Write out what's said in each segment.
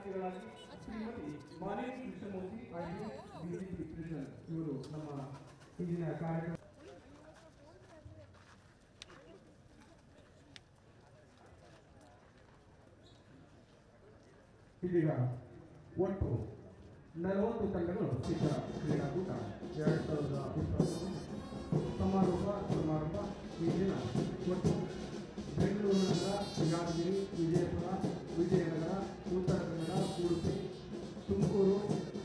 ಸಾಹಿತಿಗಳಾಗಿ Shrimati Malini Krishnamurthy BJP president ಇವರು ನಮ್ಮ ಇಂದಿನ ಕಾರ್ಯಕ್ರಮ ಇದೀಗ ಒಟ್ಟು 40 ತಂಡಗಳು ಚಿತ್ರ ಕ್ರೀಡಾಕೂಟ 2020 ಸಮಾರಂಭ ಈ ದಿನ ಒಟ್ಟು ಬೆಂಗಳೂರು ನಗರ, ಯಾದಗಿರಿ, ವಿಜಯಪುರ, ವಿಜಯನಗರ, ಉತ್ತರ ಕನ್ನಡ, ಉಡುಪಿ, ತುಮಕೂರು,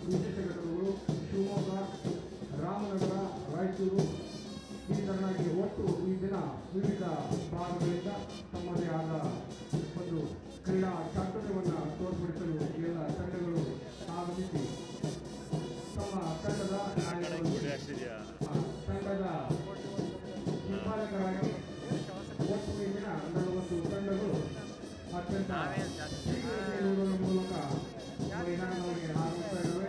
ವಿಶೇಷ ಘಟಕಗಳು, ಶಿವಮೊಗ್ಗ, ರಾಮನಗರ, ರಾಯಚೂರು ಈ ತರನಾಗಿ ಒಟ್ಟು ಈ ದಿನ ವಿವಿಧ ಭಾಗಗಳಿಂದ ತಮ್ಮದೇ ಆದ ಒಂದು ಕ್ರೀಡಾ ಚಾತುರ್ಯವನ್ನು ತೋರ್ಪಡಿಸಲು ಎಲ್ಲ ತಂಡಗಳು ಆಗಮಿಸಿ ತಮ್ಮ ತಂಡದ ಹಿಂಬಾಲಕರಾಗಿ ಒಟ್ಟು ಈ ದಿನ 40 ತಂಡಗಳು ಅತ್ಯಂತ ಮೂಲಕ ಮೈದಾನಗಳಿಗೆ ಆಗಮಿಸ್ತಾ ಇದ್ದಾವೆ.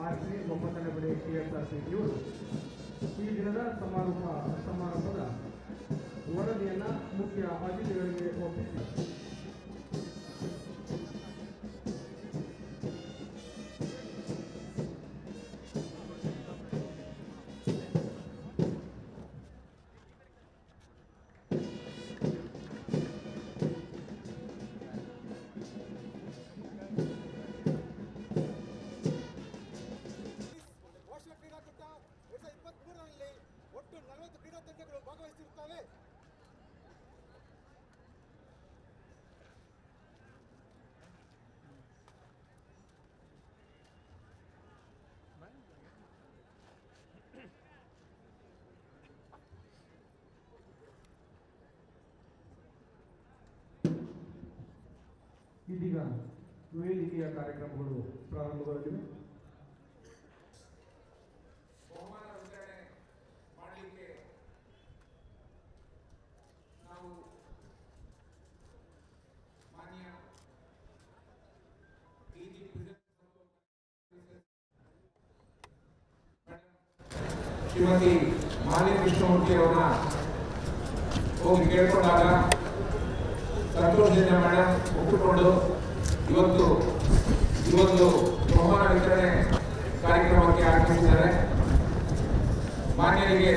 ಆರ್ಸಿ ಒಪ್ಪಂದನಪಡೆ TSRC ಇವರು ಈ ದಿನದ ಸಮಾರಂಭದ ವರದಿಯನ್ನು ಮುಖ್ಯ ಅತಿಥಿಗಳಿಗೆ ಒಪ್ಪಿಸಿ ಒಟ್ಟು 40 ಕ್ರೀಡಾ ತಂಡಗಳು ಭಾಗವಹಿಸಿರುತ್ತವೆ. ಇದೀಗ ವೇದಿಕೆಯ ಕಾರ್ಯಕ್ರಮಗಳು ಪ್ರಾರಂಭಗೊಳ್ಳಲಿವೆ. ಶ್ರೀಮತಿ ಮಾಲಿನಿ ಕೃಷ್ಣಮೂರ್ತಿ ಅವರನ್ನ ಹೋಗಿ ಕೇಳ್ಕೊಂಡಾಗ ಸಂತೋಷದಿಂದ ಮೇಡಮ್ ಒಪ್ಪಿಕೊಂಡು ಇವತ್ತು ಬಹುಮಾನ ವಿತರಣೆ ಕಾರ್ಯಕ್ರಮಕ್ಕೆ ಆಗಮಿಸಿದ್ದಾರೆ. ಮಾನ್ಯರಿಗೆ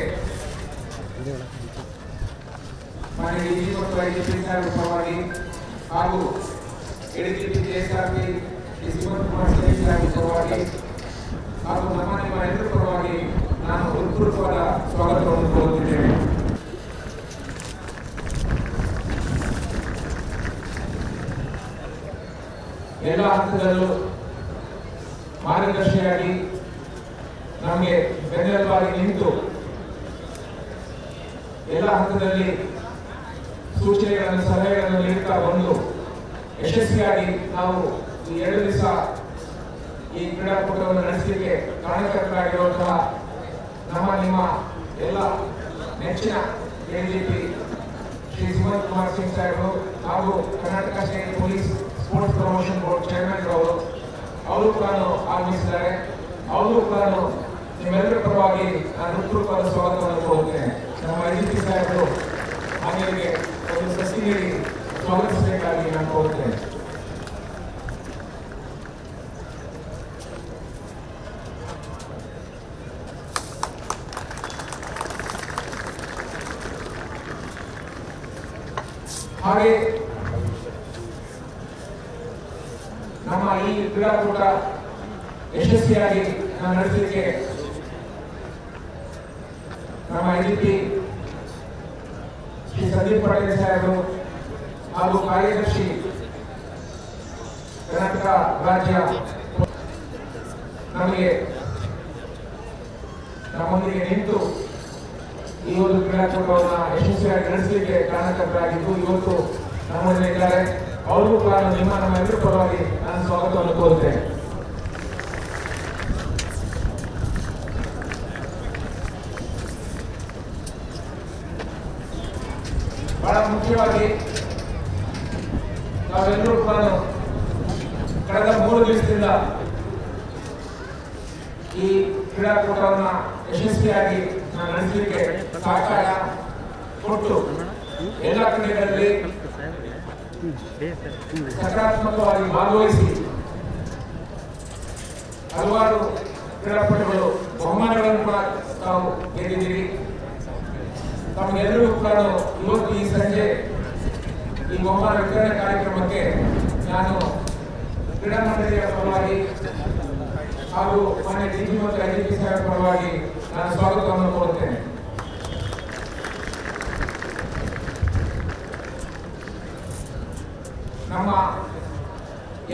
ಮಾನ್ಯ ಡಿಜಿ ಮತ್ತು IGP ಸಾಹೇಬರ ಪರವಾಗಿ ಹಾಗೂ ADGP TSRP ಶ್ರೀಮಂತ್ ಕುಮಾರ್ ಸಾಹೇಬರ ಪರವಾಗಿ ಹಾಗೂ ನಿಮ್ಮ ಎಲ್ಲರ ಪರವಾಗಿ ನಾನು ಹೃತ್ಪೂರ್ವಕವಾದ ಸ್ವಾಗತವನ್ನು ಕೋರುತ್ತಿದ್ದೇನೆ. ಎಲ್ಲ ಹಂತದಲ್ಲೂ ಮಾರ್ಗದರ್ಶಿಯಾಗಿ ನಮಗೆ ಬೆನ್ನೆಲುಬಾಗಿ ನಿಂತು ಎಲ್ಲ ಹಂತದಲ್ಲಿ ಸೂಚನೆಗಳನ್ನು ಸಲಹೆಗಳನ್ನು ನೀಡುತ್ತಾ ಬಂದು ಯಶಸ್ವಿಯಾಗಿ ನಾವು ಈ 2 ದಿವಸ ಈ ಕ್ರೀಡಾಕೂಟವನ್ನು ನಡೆಸಲಿಕ್ಕೆ ಕಾರಣಕರ್ತರಾಗಿರುವಂತಹ ನಿಮ್ಮ ಎಲ್ಲ ನೆಚ್ಚಿನ ADGP ಶ್ರೀ ಸುಮಂತ್ ಕುಮಾರ್ ಸಿಂಗ್ ಸಾಹೇಬರು ಹಾಗೂ Karnataka state police sports promotion board chairman ಅವರು ಕೂಡ ಆಗಮಿಸಿದ್ದಾರೆ. ಅವರು ಕೂಡ ನಿಮ್ಮೆಲ್ಲರ ಪರವಾಗಿ ನಾನು ಹೃತ್ಪೂರ್ವಕವಾದ ಸ್ವಾಗತವನ್ನು ಕೋರುತ್ತೇನೆ. ನಮ್ಮ IGP ಸಾಹೇಬರು ಹಾಗೆ ಒಂದು ಪ್ರಶ್ನೆ ನೀಡಿ ಸ್ವಾಗತಿಸಬೇಕಾಗಿ ನಾನು ಕೋರುತ್ತೇನೆ. ಹಾಗೆ ನಮ್ಮ ಈ ಕ್ರೀಡಾಕೂಟ ಯಶಸ್ವಿಯಾಗಿ ನಡೆಸಲಿಕ್ಕೆ ನಮ್ಮ IGP ಶ್ರೀ ಸಂದೀಪ್ ಪಾಟೀಲ್ ಸಾಹೇಬರು ಹಾಗೂ ಕಾರ್ಯದರ್ಶಿ ಕರ್ನಾಟಕ ರಾಜ್ಯ ನಮಗೆ ನಮ್ಮೊಂದಿಗೆ ನಿಂತು ಈ ಒಂದು ಕ್ರೀಡಾಕೂಟವನ್ನು ಯಶಸ್ವಿಯಾಗಿ ನಡೆಸಲಿಕ್ಕೆ ಕಾರಣಕರ್ತರಾಗಿದ್ದು ಇವತ್ತು ನಮ್ಮೊಂದಿಗೆ ಇದ್ದಾರೆ. ಅವ್ರಿಗೂ ಕೂಡ ನಮ್ಮೆಲ್ಲರ ಪರವಾಗಿ ನಾನು ಸ್ವಾಗತವನ್ನು ಕೋರುತ್ತೇನೆ. ಬಹಳ ಮುಖ್ಯವಾಗಿ ನಾವೆಲ್ಲರೂ ಕೂಡ ಕಳೆದ 3 ದಿವಸದಿಂದ ಈ ಕ್ರೀಡಾಕೂಟವನ್ನು ಯಶಸ್ವಿಯಾಗಿ ನಡೆಸಲಿಕ್ಕೆ ಸಹಕಾರ ಕೊಟ್ಟು ಎಲ್ಲ ಕ್ರೀಡೆಗಳಲ್ಲಿ ಸಕಾರಾತ್ಮಕವಾಗಿ ಭಾಗವಹಿಸಿ ಹಲವಾರು ಕ್ರೀಡಾಪಟುಗಳು ಬಹುಮಾನಗಳನ್ನು ಕೂಡ ತಾವು ಗೆದ್ದಿದ್ದೀರಿ. ತಮಗೆಲ್ಲರಿಗೂ ಕೂಡ ಇವತ್ತು ಈ ಸಂಜೆ ಈ ಬಹುಮಾನ ವಿತರಣೆ ಕಾರ್ಯಕ್ರಮಕ್ಕೆ ನಾನು ಕ್ರೀಡಾ ಮಂಡಳಿಯ ಪರವಾಗಿ ಹಾಗೂ ಮಾನ್ಯ ಡಿಜಿ ಮತ್ತು ಐಜಿಪಿ ಸಾಹೇಬ್ ಪರವಾಗಿ ನಾನು ಸ್ವಾಗತವನ್ನು ಕೋರುತ್ತೇನೆ. ನಮ್ಮ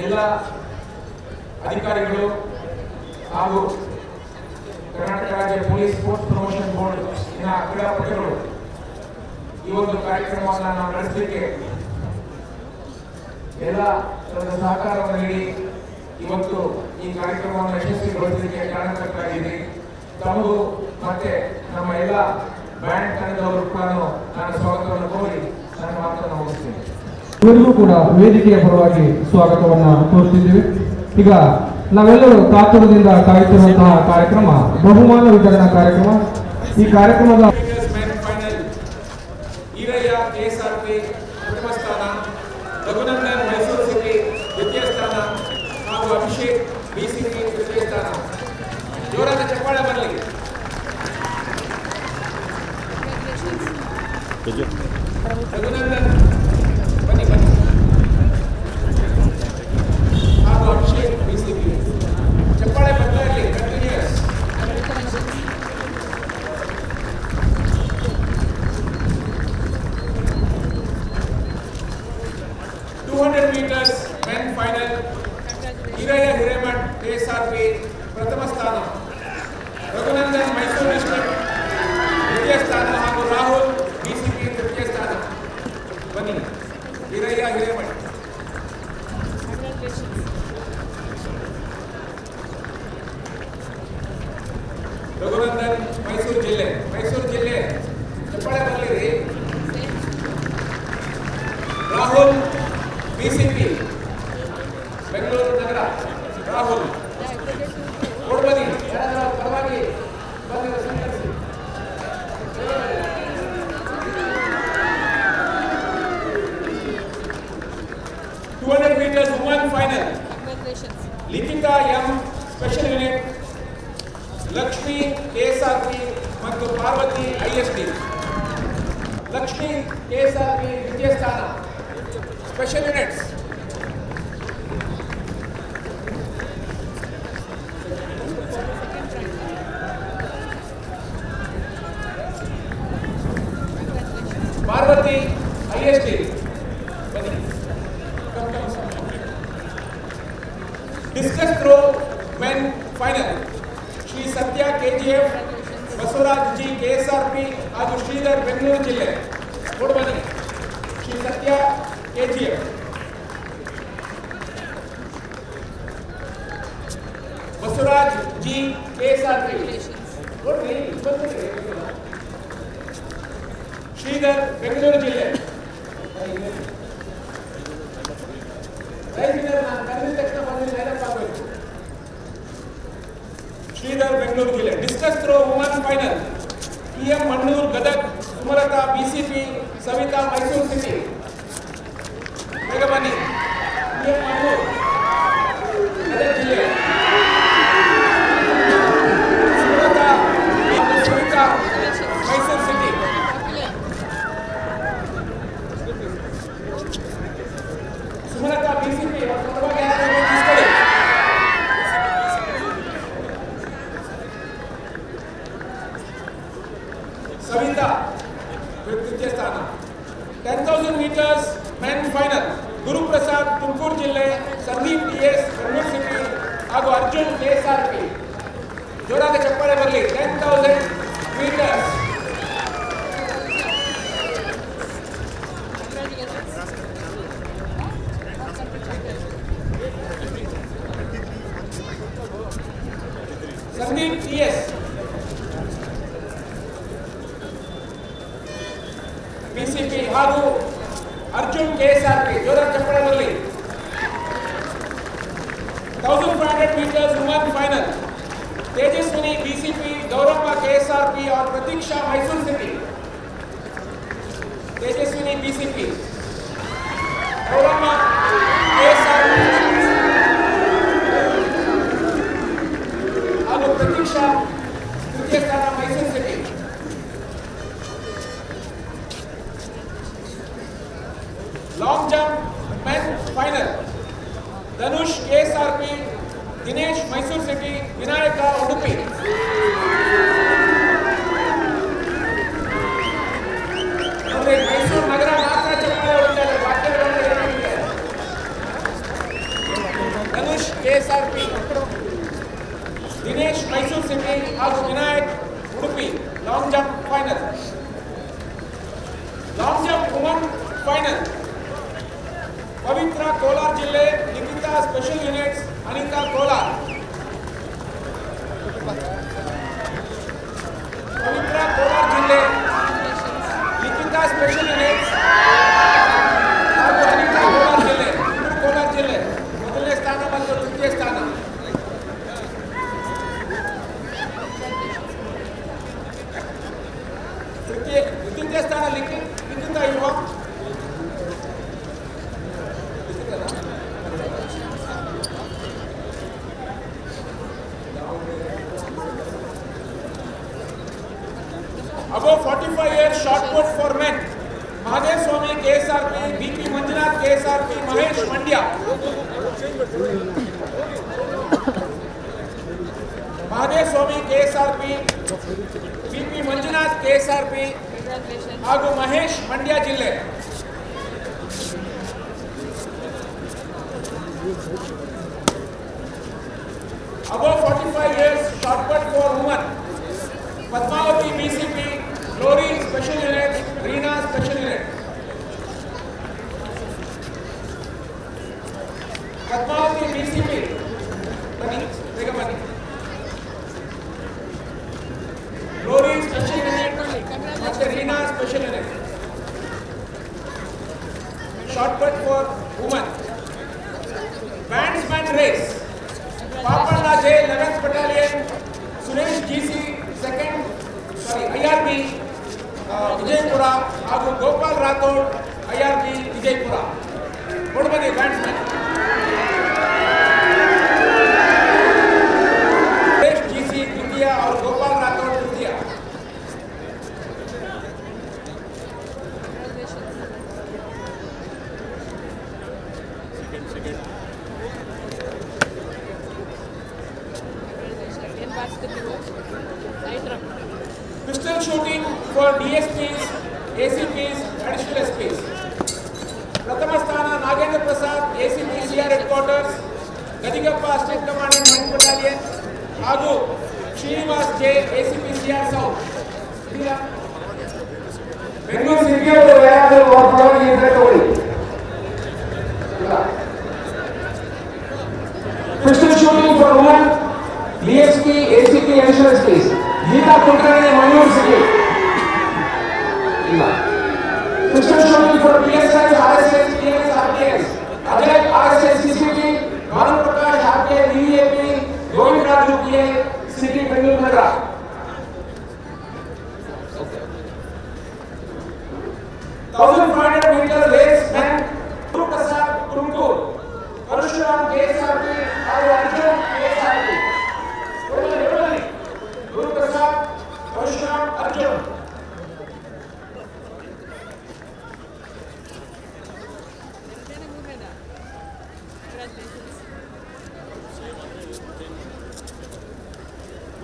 ಎಲ್ಲ ಅಧಿಕಾರಿಗಳು ಹಾಗೂ ಕರ್ನಾಟಕ ರಾಜ್ಯ ಪೊಲೀಸ್ ಸ್ಪೋರ್ಟ್ಸ್ ಪ್ರಮೋಷನ್ ಬೋರ್ಡ್ ಕ್ರೀಡಾಪಟುಗಳು ಈ ಒಂದು ಕಾರ್ಯಕ್ರಮವನ್ನು ನಾವು ನಡೆಸಲಿಕ್ಕೆ ಎಲ್ಲ ಸಹಕಾರವನ್ನು ನೀಡಿ ಇವತ್ತು ಈ ಕಾರ್ಯಕ್ರಮವನ್ನು ಯಶಸ್ವಿಗೊಳಿಸಲಿಕ್ಕೆ ಕಾರಣಕರ್ತರಾಗಿದೆ. ತಮಗೂ ಮತ್ತೆ ನಮ್ಮ ಎಲ್ಲ ಬ್ಯಾಂಡ್ ತಂಡದವರು ಕೂಡ ನಾನು ಸ್ವಾಗತವನ್ನು ಕೋರಿ ನನ್ನ ಮಾತನ್ನು ಮುಗಿಸ್ತೇನೆ. ಇವರಿಗೂ ಕೂಡ ವೇದಿಕೆಯ ಪರವಾಗಿ ಸ್ವಾಗತವನ್ನ ಕೋರುತ್ತಿದ್ದೇವೆ. ಈಗ ನಾವೆಲ್ಲರೂ ಕಾತುರದಿಂದ ಕಾಯುತ್ತಿರುವಂತಹ ಕಾರ್ಯಕ್ರಮ ಬಹುಮಾನ ವಿತರಣಾ ಕಾರ್ಯಕ್ರಮ. ಈ ಕಾರ್ಯಕ್ರಮದ ಈರಯ್ಯ ಕೆಎಸ್ಆರ್ಪಿ ಪ್ರಥಮ ಸ್ಥಾನ, ರಘುನಂದನ್ ಮೈಸೂರು ಸಿಟಿ ದ್ವಿತೀಯ ಸ್ಥಾನ ಹಾಗೂ ಅಭಿಷೇಕ್ ಬಿಸಿಪಿ ತೃತೀಯ ಸ್ಥಾನ. ಜೋರಾದ ಚಪ್ಪಾಳೆ ಬರಲಿ. ರಘುನಂದನ್ ಬನ್ನಿ ಹಾಗೂ ಅಭಿಷೇಕ್ ಬಿಸಿಪಿ. ಚಪ್ಪಾಳೆ ಬರ್ತಾ ಇರಲಿ. Continues. meters men final. Eerayya Hiremath KSRP ಪ್ರಥಮ ಸ್ಥಾನ, ರಘುನಂದನ್ ಮೈಸೂರು ಡಿಸ್ಟ್ರಿಕ್ಟ್ ದ್ವಿತೀಯ ಸ್ಥಾನ ಹಾಗೂ ರಾಹುಲ್ ಬಿಸಿಪಿ ತೃತೀಯ ಸ್ಥಾನ. ಬನ್ನಿ ಈರಯ್ಯ ಹಿರೇಮಠ್. ರಘುನಂದನ್ ಮೈಸೂರು ಜಿಲ್ಲೆ ಚಪ್ಪಾಳೆ ಬರಲಿರಿ. ರಾಹುಲ್ ಬಿಸಿಪಿ ಬೆಂಗಳೂರು ನಗರ. ರಾಹುಲ್ ಕೊಡ್ಬನ್ನಿ. ಪರವಾಗಿ ಬಂದಿರೋ ಸಂಘಟಿಸಿ. 200 meters women final. Likhita M special unit, Lakshmi KSRP ಮತ್ತು ಪಾರ್ವತಿ ಐಎಸ್ಡಿ. ಲಕ್ಷ್ಮಿ ಕೆಎಸ್ಆರ್ಪಿ ದ್ವಿತೀಯ ಸ್ಥಾನ, ಸ್ಪೆಷಲ್ ಯೂನಿಟ್ಸ್. ಪಾರ್ವತಿ ಐಎಸ್ಡಿ ಬನ್ನಿ. Discus throw men final, Shri Satya KGF, Basavaraj G KSRP ಹಾಗೂ ಶ್ರೀಧರ್ ಬೆಂಗಳೂರು ಜಿಲ್ಲೆ. ಕೊಡು ಬನ್ನಿ. Shri Satya KGF, Basavaraj G KSRP. Sridhar Bengaluru ಜಿಲ್ಲೆ. ನಾನು ಕರೆದ ತಕ್ಷಣ ಬಂದು ಲೈನಪ್ ಆಗಬೇಕು. ಶ್ರೀಧರ್ ಬೆಂಗಳೂರು ಜಿಲ್ಲೆ. Discus throw woman final, TM Mannur Gadag, Sumalatha BCP, Savitha Mysuru city. ಬೇಗ ಬನ್ನಿ. ಟಿಎಂ ಮಣ್ಣೂರು ಗದಗ್ ಜಿಲ್ಲೆ. ಸುಮಲತಾ ಸವಿತಾ ಮೈಸೂರು ಸಿಟಿ. ಸುಮಲತಾ ಬಿಸಿಪಿ ಸವಿತಾ ತೃತೀಯ ಸ್ಥಾನ. 10,000 meters men final Guruprasad Tumakuru ಜಿಲ್ಲೆ, ಸಂದೀಪ್ ಟಿಎಸ್ ಬೆಂಗಳೂರು ಸಿಟಿ ಹಾಗೂ ಅರ್ಜುನ್ ಕೆಎಸ್ಆರ್ಪಿ. ಜೋರಾದ ಚಪ್ಪಾಳೆ ಬರಲಿ. 10,000 ಮೀಟರ್ಸ್. ಸಂದೀಪ್ ಟಿಎಸ್ ಬಿಸಿಪಿ ಹಾಗೂ ಅರ್ಜುನ್ ಕೆಎಸ್ಆರ್ಪಿ. ಜೋರಾದ ಚಪ್ಪಾಳೆ ಬರಲಿ. 1500 meters women final. Tejaswini BCP, Gowramma KSRP और Pratiksha Mysore city. Tejaswini BCP, Gowramma KSRP और प्रतीक्षा तृतीय स्थान Mysore city. Long jump men final Dhanush KSRP, Dinesh Mysore city, Vinayak Udupi. Mysore नगर मात्र चप्पाಳೆ ಹೊಡೆದಿದ್ದಾರೆ. ವಾಕ್ಯಗಳಲ್ಲಿ ಏನಿದೆ? ಧನುಷ್ ಕೆಎಸ್ಆರ್ಪಿ, ದಿನೇಶ್ ಮೈಸೂರು ಸಿಟಿ ಹಾಗೂ Vinayak Udupi. Long jump final. Long jump woman final Pavitra Kolar ಜಿಲ್ಲೆ, ನಿಖಿತಾ ಸ್ಪೆಷಲ್ ಯೂನಿಟ್ಸ್, ಅನಿತಾ ಕೋಲಾರ. ಪವಿತ್ರ ಕೋಲಾರ ಜಿಲ್ಲೆ, ನಿಖಿತಾ ಸ್ಪೆಷಲ್ ಯೂನಿಟ್ಸ್ ಹಾಗೂ ಅನಿತಾ ಕೋಲಾರ ಜಿಲ್ಲೆ. ಕೋಲಾರ ಜಿಲ್ಲೆ ಮೊದಲನೇ ಸ್ಥಾನ ಮತ್ತು ತೃತೀಯ ಸ್ಥಾನ. ತೃತೀಯ ಸ್ಥಾನ ನಿಖಿತಾ ಯುವ. Above 45 years shot put for men. Mahadev Swami KSRP, BP Manjunath KSRP, Mahesh Mandya. Mahadev Swami KSRP, BP Manjunath KSRP ಹಾಗೂ ಮಹೇಶ್ ಮಂಡ್ಯ ಜಿಲ್ಲೆ. Above 45 years shot put for women. Padmavati BCP, Glory Special Unit, Reena Special Unit. Padmavati BCP, bani, bega bani. Glory Special Unit, ಮತ್ತೆ Reena Special Unit. Shot put for women. Bandsman race. Papanda J 11th Battalion, Suresh GC IRB Vijayapura ಹಾಗೂ Gopal Rathod IRB Vijayapura. ಕೊಡ್ಬನ್ನಿ batsman. Suresh GC द्वितीय और गोपाल राठौड़ तृतीय. Pistol shooting for DSPs, ACPs, additional SPs. ಪ್ರಥಮ ಸ್ಥಾನ Nagendra Prasad, ACP CR headquarters, Gadigappa state commandant 9th battalion ಹಾಗೂ Srinivas J ACP CR south. Bengaluru ಸಿಟಿಯವರು ಯಾರಾದರೂ ಪರವಾಗಿ ಇದ್ರೆ ತಗೊಳ್ಳಿ. Pistol shooting for women, DSP, ACP, additional SPs. Geetha Kulkarni Mangaluru city. ಇಲ್ಲ. Pistol shooting for PSI, RSS, TS, RPS. Ajay RSS CCP, Bhanu Prakash RPI, VVAP, Govinda Raju PI, city Bengaluru ನಗರ. $1,500 meter race men, Guruprasad Tumakuru, Parashuram KSRP ಹಾಗೂ Arjun KSRP. Guruprasad, Parashuram, Arjun.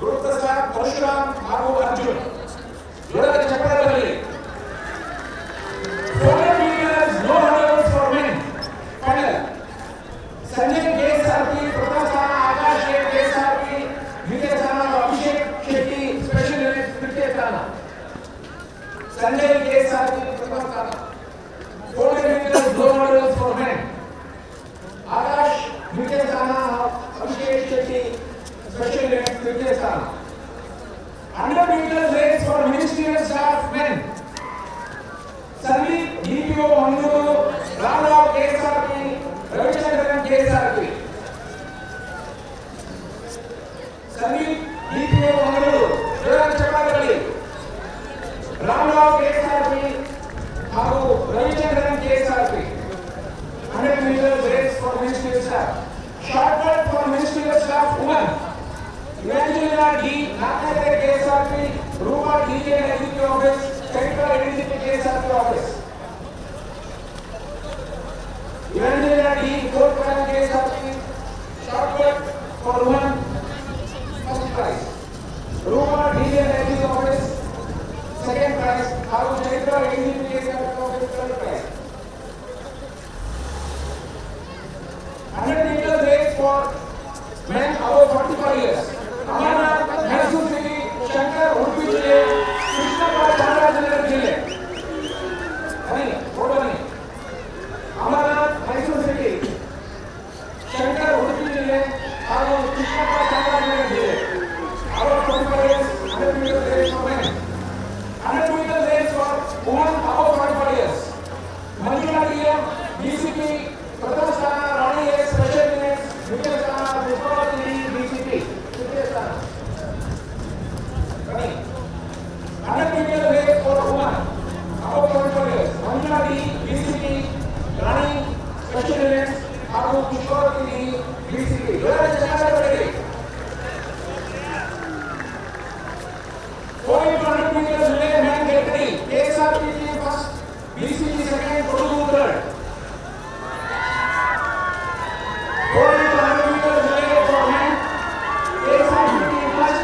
Guruprasad, Parashuram ಹಾಗೂ ಅರ್ಜುನ್. ಜೋರಾದ ಚಪ್ಪಾಳೆ ಬರಲಿ. 400 meters no DPO Mangaluru, Ramrao KSRP, Ravichandran KSRP. Sandeep DPO Mangaluru, Joran Chapakali, Ramrao KSRP, ಹಾಗೂ Ravichandran KSRP. 100 meters race for ministerial staff. Shortcut for ministerial staff women. Evangelina D. Nakate KSRP, Rupa DJ Executive Office, Central Identity KSRP Office. Evangelina D. Fourth Plan KSRP, Shortcut for women, first prize. Rupa DJ Executive Office, second prize. ಹಾಗೂ Central Identity KSRP Office, third prize. 100 meters race for men above 45 years. Amarnath, Mysore City, Shankar, Udupi Jille, Krishnappa, Chamarajanagar Jille. Bani, vote bani. Amarnath, Mysore City, Shankar, Udupi Jille, ಹಾಗೂ Krishnappa, Chamarajanagar Jille. Above 45 years, 100 meters race for men. 100 meters race for women above 45 years. Manjula DM, DCP, Pratham Sthana, Rani A, Special Units, Vijay Sthana, Pushpavati, DCP, Vijay Sthana. 100 meters race for women above 45 years. Manjula D, DCP, Rani, Special Units, ಹಾಗೂ Pushpavati, DCP. Joran Chapakali. 400 meters relay men get ready. KSRP team first, DCP second, Kodugu third. 400 meters relay for men. KSRP team first,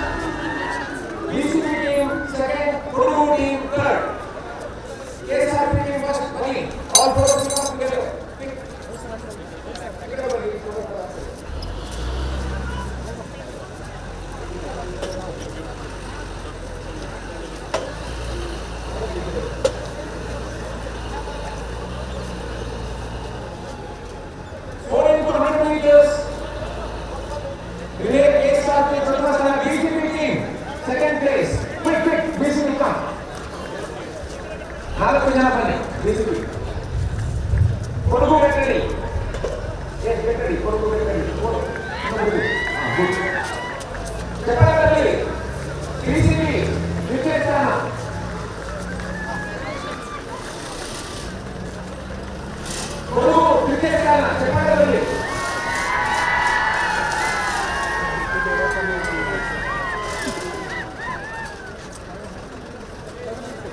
DCP team second, Kodugu team third. KSRP team first, running. All four of you come together. Pick it up, buddy. 400 meters relay KSRP Pratham Sthana, DCP team second place. Quick, DCP come. 4 ಜನ ಬನ್ನಿ DCP. Kodagu get ready. Yes, get ready. Kodagu get ready. Good. ಚಪಳಕಲ್ಲಿ DCP ವಿಜಯ ಸ್ಥಾನ. ಕೊಡಗು ವಿಜಯ ಸ್ಥಾನ ಚಪಳಕಲ್ಲಿ.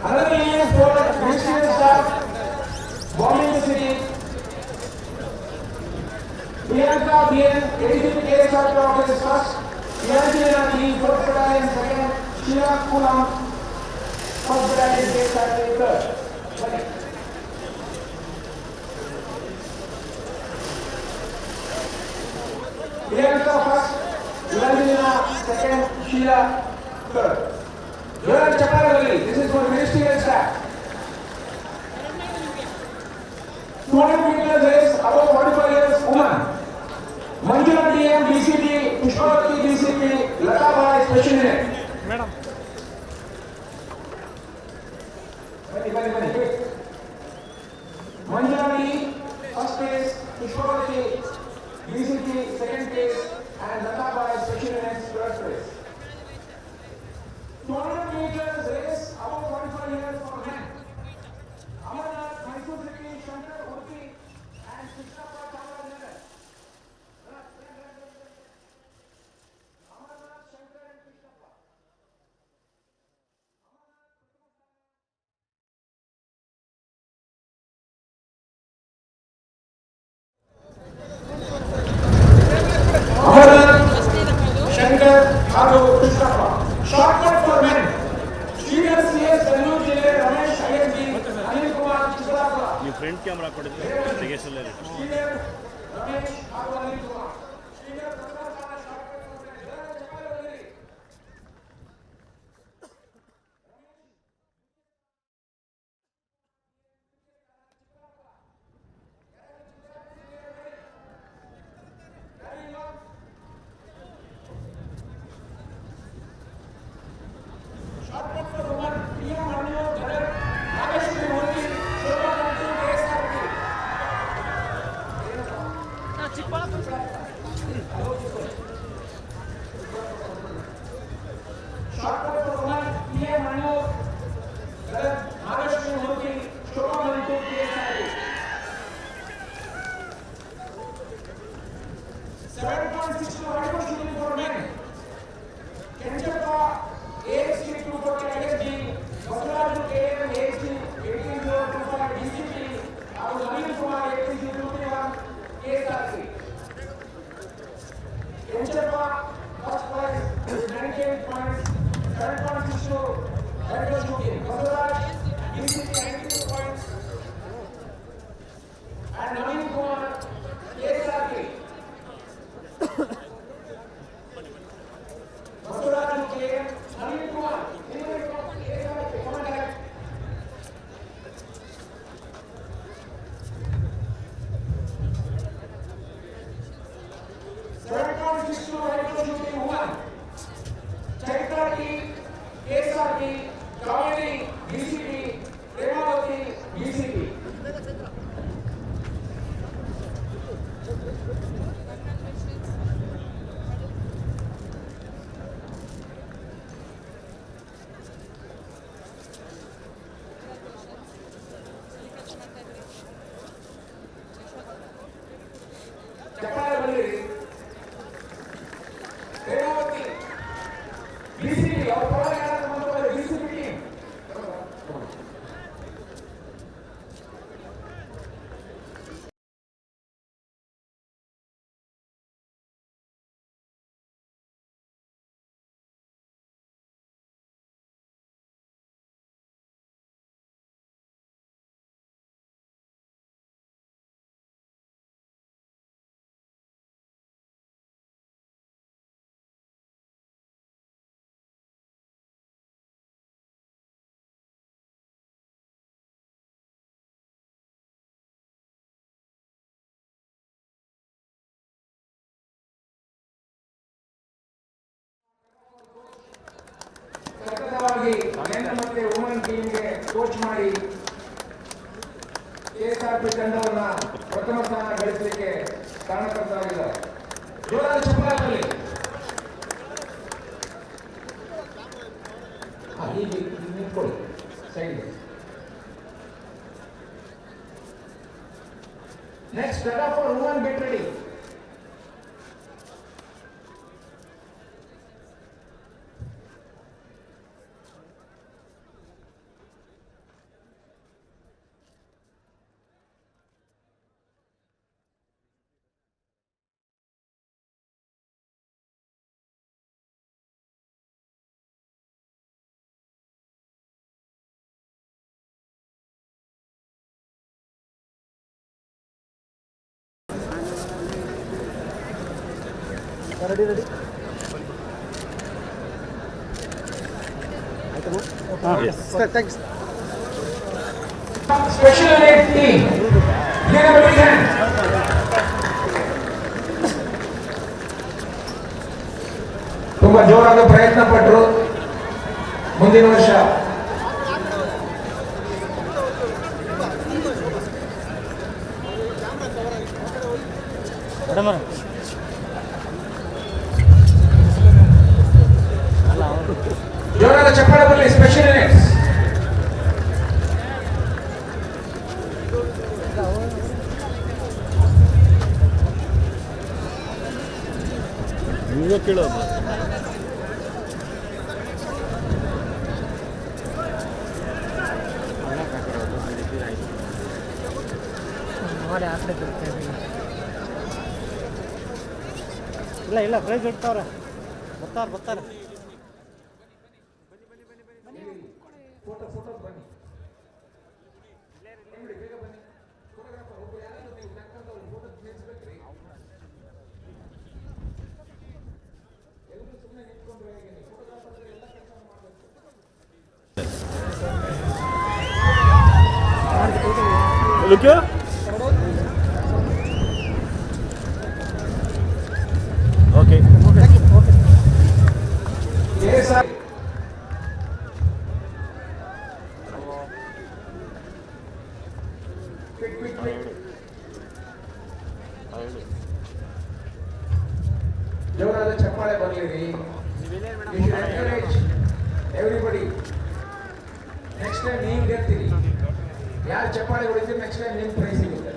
Another event for ministerial staff, bombing the city. Priyanka BN, ADCP KSRP office first. Evangelina D, fourth battalion second. Sheila Kulam, first battalion KSRP third. Priyanka first, Evangelina second, Sheila third. Joran Chapakali, this is for ministerial staff. 200 meters race above 45 years woman. Manjula DM, DCP, Pushpavati, DCP, Lata Bhai, Special Unit. Madam. Bani, quick. Manjula D, first place, Pushpavati, DCP, second place, and Lata Bhai, Special Unit, third place. 200 meters race above 45 years for men. Amarnath, Mysore City, Shankar, Udupi, and Krishnappa, Chamarajanagar. Amarnath, Shankar, and Krishnappa. Amarnath, Shankar, ಹಾಗೂ Krishnappa. Shortcut for men. Senior CS, Bangalore Jille, Ramesh, ISB, Anil Kumar, Chitapura. ನೀವು front camera ಕೊಡಿದ್ರೆ ತೆಗೆಸಲ್ಲ Senior Ramesh ಹಾಗೂ Anil Kumar. Senior Pratham Sthana, shortcut for men. Joran Chapakali. Shortcut for women, PM Manu, Bharat, Nagesh Udupi, Shobha Kanti, BCP. ಚಪ್ಪಾಳೆ ಬರಲಿರಿ. ರೇಣಾವತಿ BCP ಅವ್ರ ಪರವಾಗಿ ಯಾರಾದ್ರೂ ಮಾತಾಡೋದು BCP team. ಸತತವಾಗಿ men ಮತ್ತೆ woman ಟೀಮ್ಗೆ ಕೋಚ್ ಮಾಡಿ ಕೆಎಸ್ಆರ್ಪಿ ತಂಡವನ್ನ ಪ್ರಥಮ ಸ್ಥಾನ ಗಳಿಸಲಿಕ್ಕೆ ಕಾರಣಕರ್ತರಾಗಿದ್ದಾರೆ. ಜೋರಾದ ಚಪ್ಪಾಳೆ. ಹೀಗೆ ನಿಂತ್ಕೊಳ್ಳಿ side. Next cut for woman, get ready. Ready ಆಯ್ತಮ್ಮ. Sir thanks. Special elite team ತುಂಬಾ ಜೋರಾದ ಪ್ರಯತ್ನ ಪಟ್ಟರು. ಮುಂದಿನ ವರ್ಷ ಜೋರಾದ ಚಪ್ಪಾಳೆ ಬರಲಿ. ಸ್ಪೆಷಲ್ ಎಲೈಟ್ಸ್ ನೀವೇ ಕೇಳೋದು. ಇಲ್ಲ ಪ್ರೈಸ್ ಇಡ್ತಾವ್ರೆ. ಬರ್ತಾರೆ. ಫೋಟೋ ಬನ್ನಿ. ಬೇಗ ಬನ್ನಿ. ಫೋಟೋಗ್ರಾಫರ್ ಒಬ್ಬರು ಯಾರಾದ್ರೂ ನೀವು ತಕ್ಕಂಥವ್ರು ಫೋಟೋ ನಿಲ್ಲಿಸ್ಬೇಕ್ರಿ. ಎಲ್ಲರೂ ಸುಮ್ಮನೆ ನಿಂತ್ಕೊಂಡ್ರೆ ಹೇಗೆ? ಫೋಟೋಗ್ರಾಫರ್ ಎಲ್ಲ ಕೆಲಸ ಮಾಡಬೇಕು. Look okay. ಜೋರಾದ ಚಪ್ಪಾಳೆ ಬರಲಿರಿ. ಎವ್ರಿಬಡಿ. ನೆಕ್ಸ್ಟ್ ಟೈಮ್ ನೀವು ಗೆಲ್ತೀರಿ. ಯಾರು ಚಪ್ಪಾಳೆ ಹೊಡಿತೀರಿ ನೆಕ್ಸ್ಟ್ ಟೈಮ್ ನಿಮ್ ಪ್ರೈಸ್ ಸಿಗುತ್ತೆ.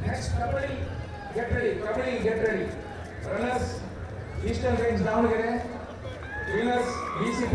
Next kabaddi get ready. Runners eastern range Davanagere, winners BCP.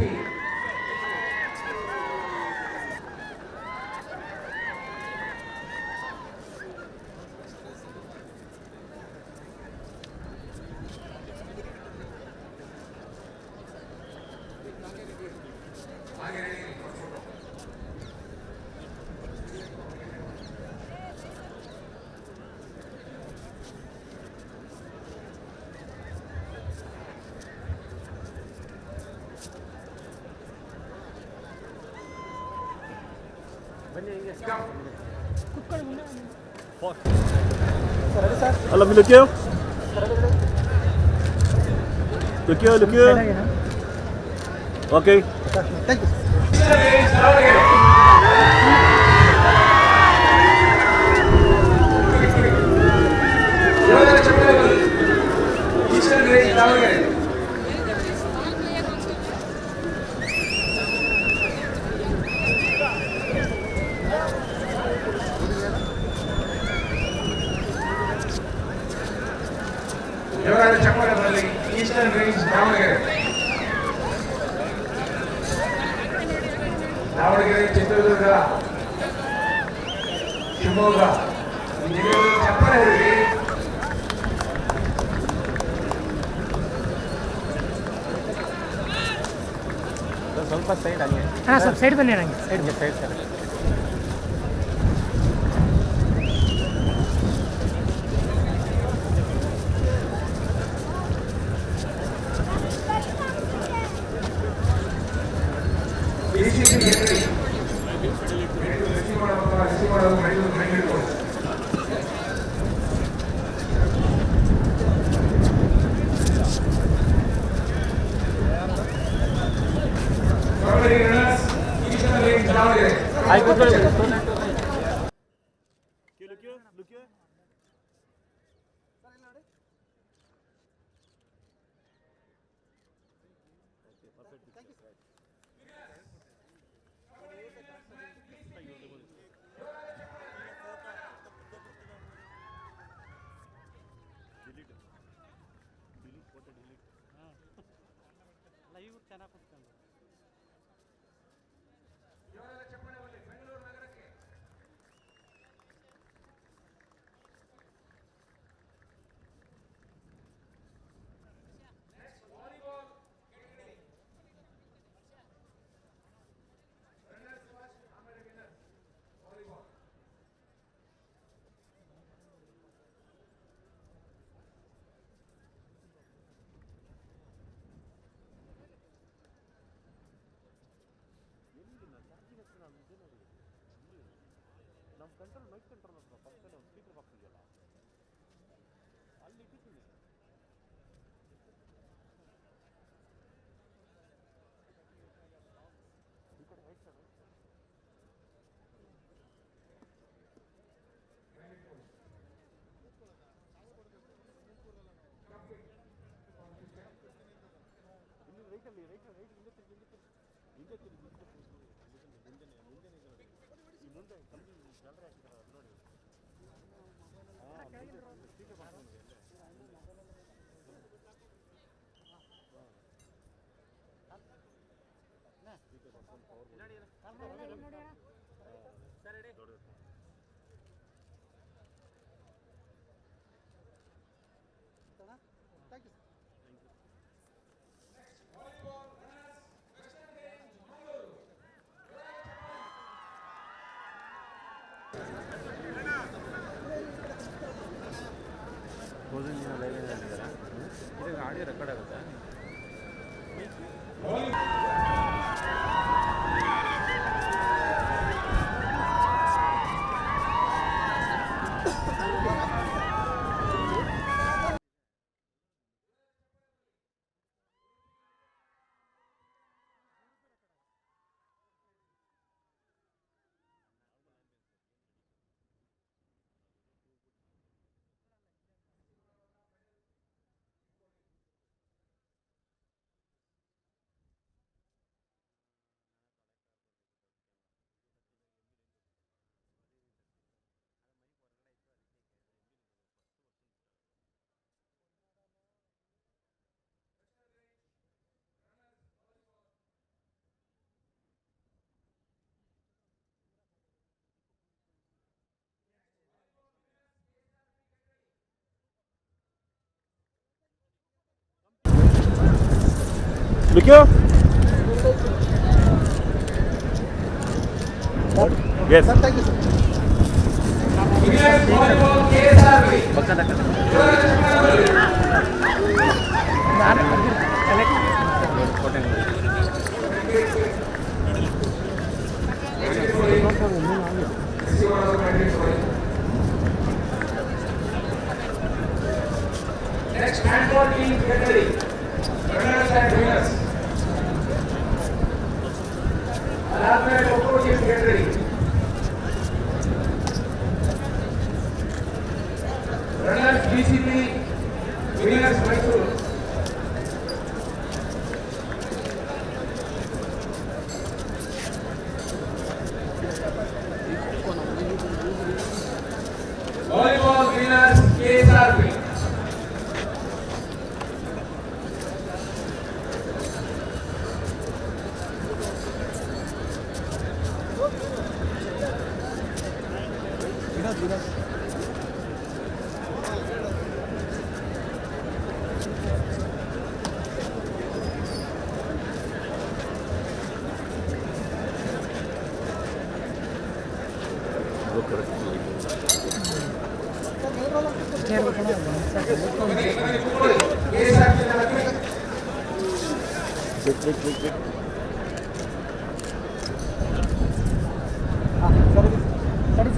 Sir Hello, look here. Look here, look here. Okay. Thank you eastern range Davanagere. ಯುವರಾಜ ಚಪ್ಪರದಲ್ಲಿ ಈಸ್ಟರ್ನ್ ರೇಂಜ್ ದಾವಣಗೆರೆ. ದಾವಣಗೆರೆ, ಚಿತ್ರದುರ್ಗ, ಶಿವಮೊಗ್ಗ ಈ ಜಿಲ್ಲೆಗಳಲ್ಲಿ ಚಪ್ಪರ ಹೇಳಿ ಸ್ವಲ್ಪ ಸೈಡ್ ಹಂಗೆ ಹಾಂ ಸ್ವಲ್ಪ ಸೈಡ್ ಬನ್ನಿ ನನಗೆ ಸೈಡ್ ಸರ್. ಆಯ್ತು Look here, look here. Live ಚೆನ್ನಾಗಿ ಕುತ್ಕೊಂಡು ನಮ್ಮ ಕಂಟ್ರೋಲ್ ಮೈಕ್ ಕಂಟ್ರೋಲ್ ಅಂತ ಪಕ್ಕದಲ್ಲಿ ಒಂದು ಸ್ಪೀಕರ್ ಬಾಕ್ಸ್ ಇದೆಯಲ್ಲ ಅಲ್ಲಿ ಇಟ್ಟಿದ್ದೀನಿ. ಈ ಕಡೆ ರೈಟ್ ಸೈಡ್ ಇಲ್ಲಿ ರೈಟಲ್ಲಿ ರೈಟ್ ಹಿಂದೆ ತಿರುಗಿ ಹಿಂದೆ ತಿರುಗಿ ಈ ಮುಂದೆ ಕಂಪ್ನಿ ಜಾಲರಿ ಹಾಕಿದ್ದಾರೆ ಅದು ನೋಡಿ. ಸ್ಪೀಕರ್ ಬಾಕ್ಸ್ ಥ್ಯಾಂಕ್ ಯು ಇದು ಆಡಿಯೋ ರೆಕಾರ್ಡ್ ಆಗುತ್ತೆ. Look here. Yes. Sir thank you sir ಪಕ್ಕದ Next, handball team get ready. Runners and winners. ಅದಾದ್ಮೇಲೆ kho team get ready. Runners BCP, winners Mysore. Volleyball winners KSRP.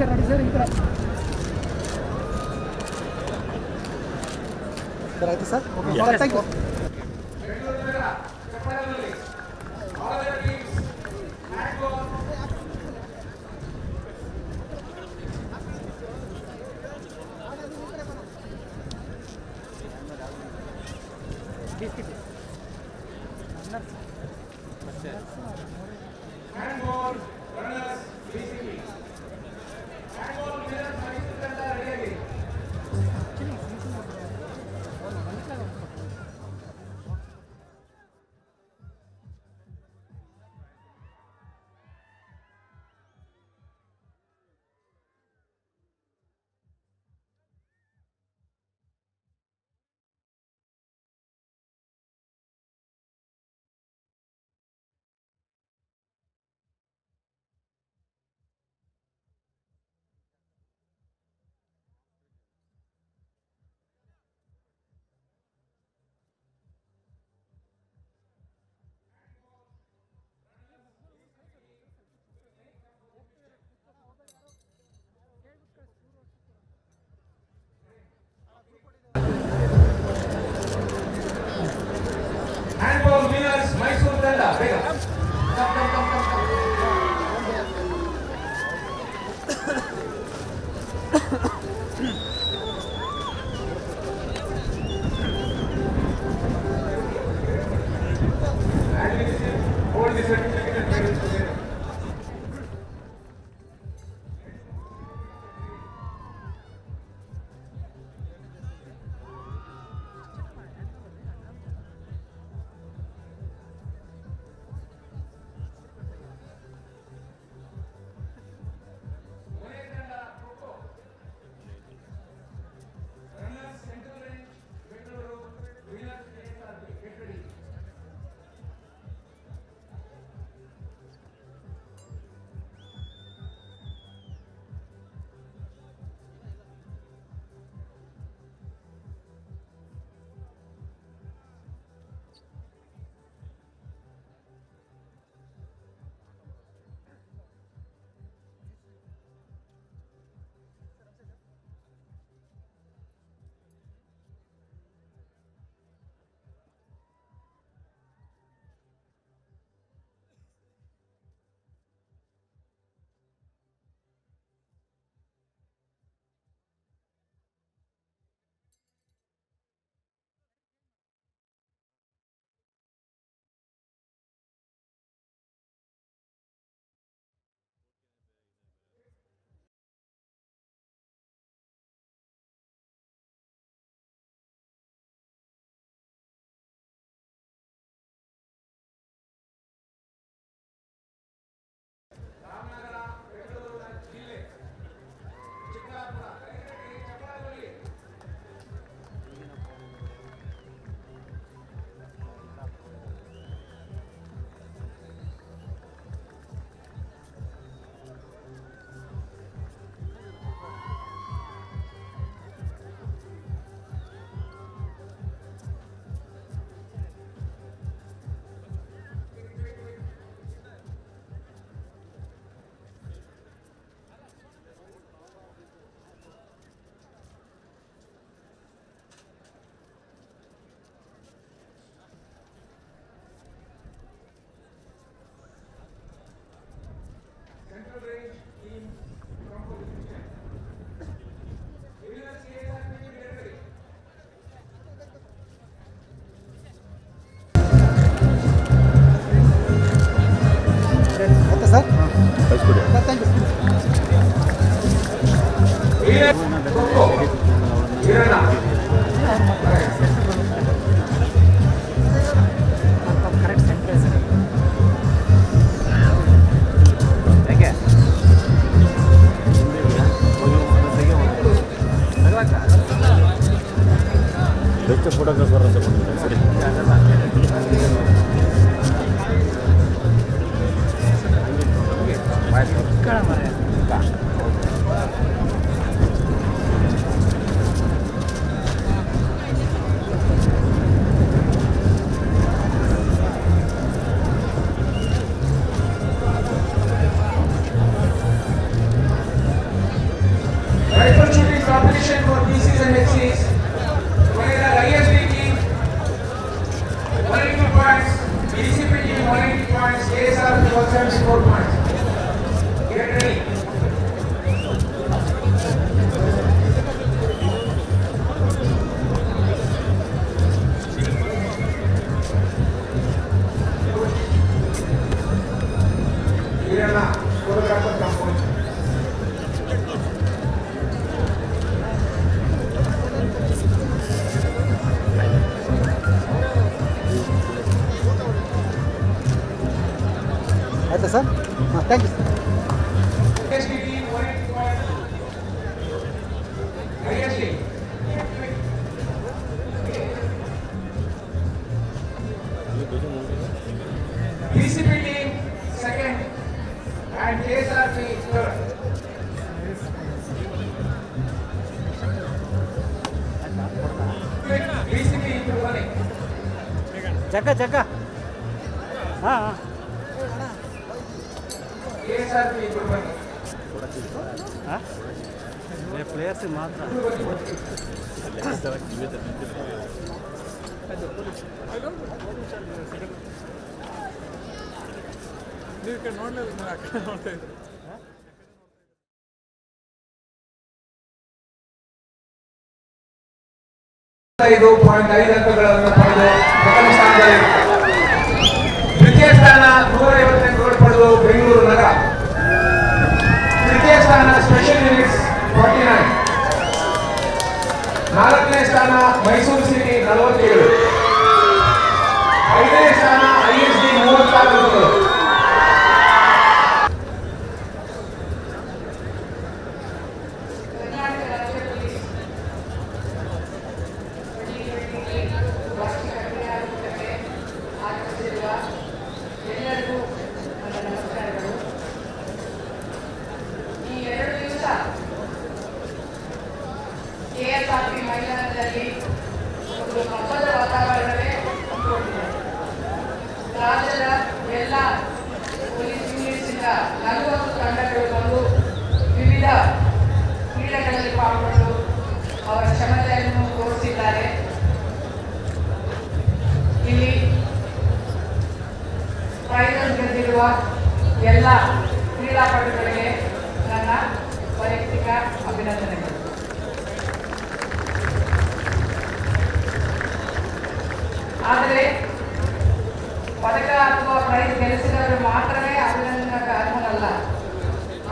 Ready sir ಈ ಕಡೆ sir ಆಯ್ತು sir okay thank you correct ಸೆಂಟ್ರೆನ್ಸ್ ಯಾಕೆ best photographer ಅಂತ ಬಂದಿದ್ದಾರೆ ಕಳ ಮರೆ Rifle shooting competition for PCs and HCs. Where the ISD team 180 points, BCP team 180 points, KSR 174 points. Get ready. Irana, photographer compound. ಆಯ್ತಾ ಸರ್ ಹಾಂ thank you sir ISD team 180 points. ISD. BCP team second and KSR team third. BCP into running. ಜಗ್ಗ ಜಗ್ಗ ಹಾಂ ಹಾಂ KSR team into running. ಹಾಂ ಪ್ಲೇಯರ್ಸಿಗೆ ಮಾತ್ರ ನೀವು ಕಡೆ ನೋಡಲಿಲ್ಲ ನಾನು ಆ ಕಡೆ ನೋಡ್ತಾ ಇದ್ದೆ 5.5 ಅಂಕಗಳನ್ನು ಪಡೆದು ಪ್ರಥಮ ಸ್ಥಾನದಲ್ಲಿ. ದ್ವಿತೀಯ ಸ್ಥಾನ 158 ಅಂಕಗಳು ಪಡೆದು ಬೆಂಗಳೂರು ನಗರ. ತೃತೀಯ ಸ್ಥಾನ ಸ್ಪೆಷಲ್ ಯೂನಿಟ್ಸ್ 49. ನಾಲ್ಕನೇ ಸ್ಥಾನ ಮೈಸೂರು ಸಿಟಿ 47. ಐದನೇ ಸ್ಥಾನ ISD 36 ಅಂಕಗಳು. ಎಲ್ಲರಿಗೂ ನನ್ನ ನಮಸ್ಕಾರಗಳು. ಈ 2 ದಿವಸ KSRP ಮೈದಾನದಲ್ಲಿ ಒಂದು ಹಬ್ಬದ ವಾತಾವರಣವೇ ತುಂಬಿಕೊಂಡಿದೆ. ರಾಜ್ಯದ ಎಲ್ಲ ಪೊಲೀಸ್ ಯೂನಿಟ್ಸಿಂದ 40 ತಂಡಗಳು ಬಂದು ವಿವಿಧ ಕ್ರೀಡೆಗಳಲ್ಲಿ ಪಾಲ್ಗೊಂಡು ಅವರ ಕ್ಷಮತೆಯನ್ನು ತೋರಿಸಿದ್ದಾರೆ. ಇಲ್ಲಿ ಪ್ರೈಸ್ ಗೆದ್ದಿರುವ ಎಲ್ಲ ಕ್ರೀಡಾಪಟುಗಳಿಗೆ ನನ್ನ ವೈಯಕ್ತಿಕ ಅಭಿನಂದನೆಗಳು. ಆದರೆ ಪದಕ ಅಥವಾ ಪ್ರೈಸ್ ಗೆಲ್ಲಿಸಿದವರು ಮಾತ್ರವೇ ಅಭಿನಂದನೆಗೆ ಅರ್ಹರಲ್ಲ.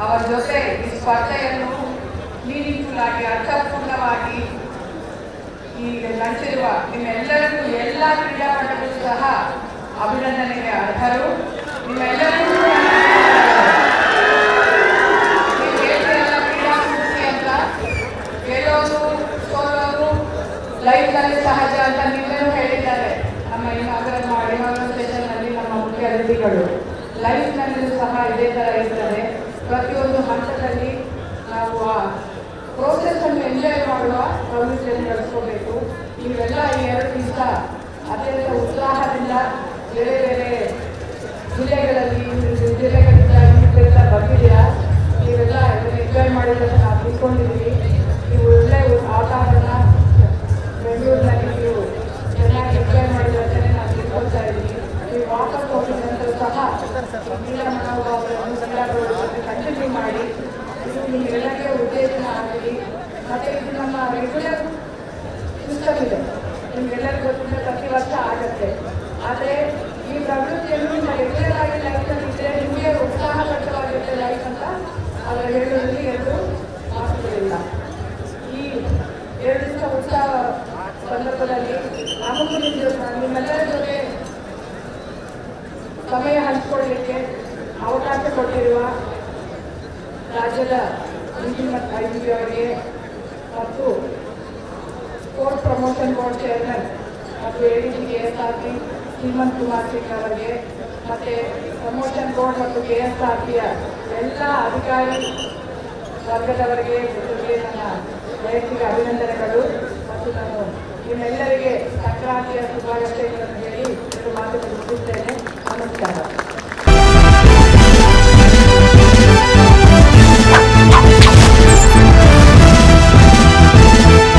ಅವರ ಜೊತೆ ಈ ಸ್ಪರ್ಧೆಯನ್ನು ಮೀನಿಂಗ್ಫುಲ್ ಆಗಿ ಅರ್ಥಪೂರ್ಣವಾಗಿ ಈಗ ನಡೆಸಿರುವ ನಿಮ್ಮೆಲ್ಲರಿಗೂ ಎಲ್ಲ ಕ್ರೀಡಾಪಟುಗಳು ಸಹ ಅಭಿನಂದನೆಗೆ ಅರ್ಹರು. ನಿಮ್ಮೆಲ್ಲರಿಗೂ ಎಲ್ಲ ಕ್ರೀಡಾಸ್ಫೂರ್ತಿ ಅಂತ ಗೆಲ್ಲೋದು ಸೋಲೋದು ಲೈಫ್ನಲ್ಲಿ ಸಹಜ ಅಂತ ನಿಮ್ಮೆಲ್ಲರೂ ಹೇಳಿದ್ದಾರೆ. ನಮ್ಮ ಇನಾಗರಲ್ ಸೆಷನ್ನಲ್ಲಿ ನಮ್ಮ ಮುಖ್ಯ ಅತಿಥಿಗಳು ಲೈಫ್ನಲ್ಲೂ ಸಹ ಇದೇ ಥರ ಇರ್ತದೆ. ಪ್ರತಿಯೊಂದು ಹಂತದಲ್ಲಿ ನಾವು ಆ ಪ್ರೋಸೆಸ್ಸನ್ನು ಎಂಜಾಯ್ ಮಾಡುವ ಪ್ರವೃತ್ತಿಯನ್ನು ಬೆಳೆಸ್ಕೋಬೇಕು. ನೀವೆಲ್ಲ ಈ 2 ದಿವಸ ಅತ್ಯಂತ ಉತ್ಸಾಹದಿಂದ ಬೇರೆ ಬೇರೆ ಜಿಲ್ಲೆಗಳಿಂದ ಬಂದಿದ್ದೀರಾ. ನೀವೆಲ್ಲ ಎಂಜಾಯ್ ಮಾಡಿದ್ರೆ ನಾವು ತಿಳ್ಕೊಂಡಿದ್ದೀವಿ. ನೀವು ಒಳ್ಳೆ ವಾತಾವರಣ ಬೆಂಗಳೂರಿನಲ್ಲಿ ನೀವು ಚೆನ್ನಾಗಿ ಎಂಜಾಯ್ ಮಾಡಿದ್ರೆ ನಾವು ತಿಳ್ಕೊಳ್ತಾ ಇದ್ದೀವಿ. ನೀವು ವಾಪಸ್ ಹೋಗಿದ ನಂತರ ಸಹ ಕ್ರೀಡಾ ಮನೋಭಾವವನ್ನು ಕ್ರೀಡಾಪಟುಗಳ ಕಂಟಿನ್ಯೂ ಮಾಡಿ. ಇದು ನಿಮಗೆಲ್ಲರಿಗೆ ಉತ್ತೇಜನ ಆಗಲಿ. ಮತ್ತು ಇದು ನಮ್ಮ ರೆಗ್ಯುಲರ್ ಸಿಸ್ಟಮ್ ಇದೆ. ನಿಮಗೆಲ್ಲರಿಗೂ ಗೊತ್ತಿದೆ, ಪ್ರತಿ ವರ್ಷ ಆಗುತ್ತೆ. ಆದರೆ ಈ ಪ್ರವೃತ್ತಿಯನ್ನು ನಿಮ್ಮ ರೆಗ್ಯುಲರ್ ಆಗಿ ಲೈಫಲ್ಲಿ ಇದ್ದರೆ ನಿಮಗೆ ಉತ್ಸಾಹಭರಿತವಾಗಿರುತ್ತೆ ಲೈಫ್ ಅಂತ ಅದರ ಹೇಳುವುದರಲ್ಲಿ 2 ಮಾತುಗಳಿಲ್ಲ. ಈ 2 ದಿವಸ ಉತ್ಸಾಹ ಸಂದರ್ಭದಲ್ಲಿ ನಮಗೂ ನಿಮ್ಮೆಲ್ಲರ ಜೊತೆ ಸಮಯ ಹಂಚಿಕೊಳ್ಳಲಿಕ್ಕೆ ಅವಕಾಶ ಕೊಟ್ಟಿರುವ ರಾಜ್ಯದ ಡಿಜಿ ಮತ್ತು IGP ಅವರಿಗೆ ಮತ್ತು ಸ್ಪೋರ್ಟ್ಸ್ ಪ್ರಮೋಷನ್ ಬೋರ್ಡ್ ಚೇರ್ಮನ್ ಮತ್ತು ADG KSRP ಶ್ರೀಮಂತ್ ಕುಮಾರ್ ಸಿಂಗ್ ಅವರಿಗೆ ಮತ್ತು ಪ್ರಮೋಷನ್ ಬೋರ್ಡ್ ಮತ್ತು KSRPಯ ಎಲ್ಲ ಅಧಿಕಾರಿ ವರ್ಗದವರಿಗೆ ಜೊತೆಗೆ ನನ್ನ ವೈಯಕ್ತಿಕ ಅಭಿನಂದನೆಗಳು ಮತ್ತು ನಾನು ನಿಮ್ಮೆಲ್ಲರಿಗೆ ಸಂಕ್ರಾಂತಿಯ ಶುಭಾಶಯಗಳನ್ನು ಹೇಳಿ ಮಾತನ್ನು ಮುಗಿಸುತ್ತೇನೆ. ನಮಸ್ಕಾರ.